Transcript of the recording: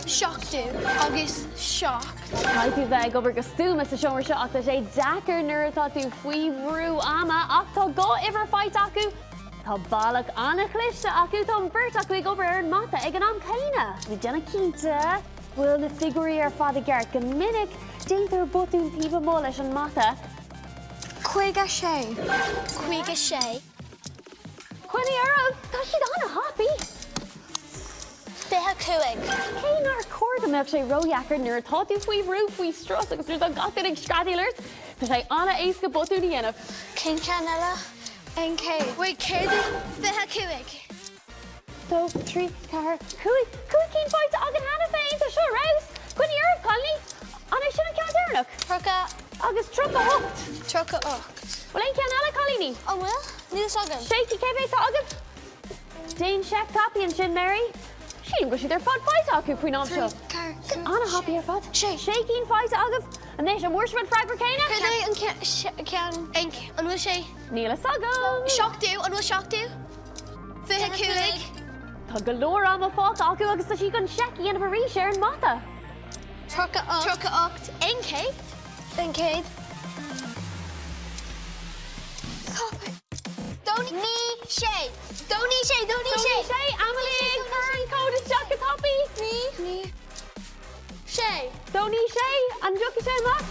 Seachtú agus seacht. Caithú bheith go gur stúmas a seomar seo ach tá sé dachar nuair atá tú faoi bhrú ama ach tá go ibar fáit acu. Tá bailach anna chluiste acu tá bhirt acu ag obair ar an mata ag an am céine. Bhí déna cínta bhfuil na figurí ar fad a gceart go minic déantar botún tíomh mó leis an mata. Chuig a sé. Chuig a sé. Chuinní armh, tá siad anna happy. Fithe cuaig. Cén ar cuarda meach sé roiachar nuair atá tú faoi bhrú faoi stras agus nuair an gatain ag scradialairt. Tá sé anna éasca botún i dhéanamh. Cén cean eile? An céad. Bhaid céad fithe cuaig. 2, 3, 4, cúig cín fáilte agan hena féin tá seo raibh. Chuinní armh Colleen, anna sin an ceann dearnach. Trocha. Agus trocha hocht. Trocha ocht. Well, ein ceann eile Colleenie. An bhfuil? Níos agam. Shaky cébé tá agam. Déan seach tapaí an sin Mary. Sílim go siad ar fad fáilte acu faoin am seo. Anna happy ar fad. Shaking fáilte agam. An éis an mhuirsfad freibar céine. Chuir é an cean an bhfuil sé. Níl is agam. Seachtú, an bhfuil seachtú. Fithe cuaig. Tá go leor am a fáilte acu agus tá si gon seací an bhrí sé ar an mata. Trocha ocht. Trocha ocht. An céad. An céad. Ní sé. Dóní sé. Sé, Amelie, chun cód is Jack a topi. Ní. Sé. Dóní sé, an joki sé mat.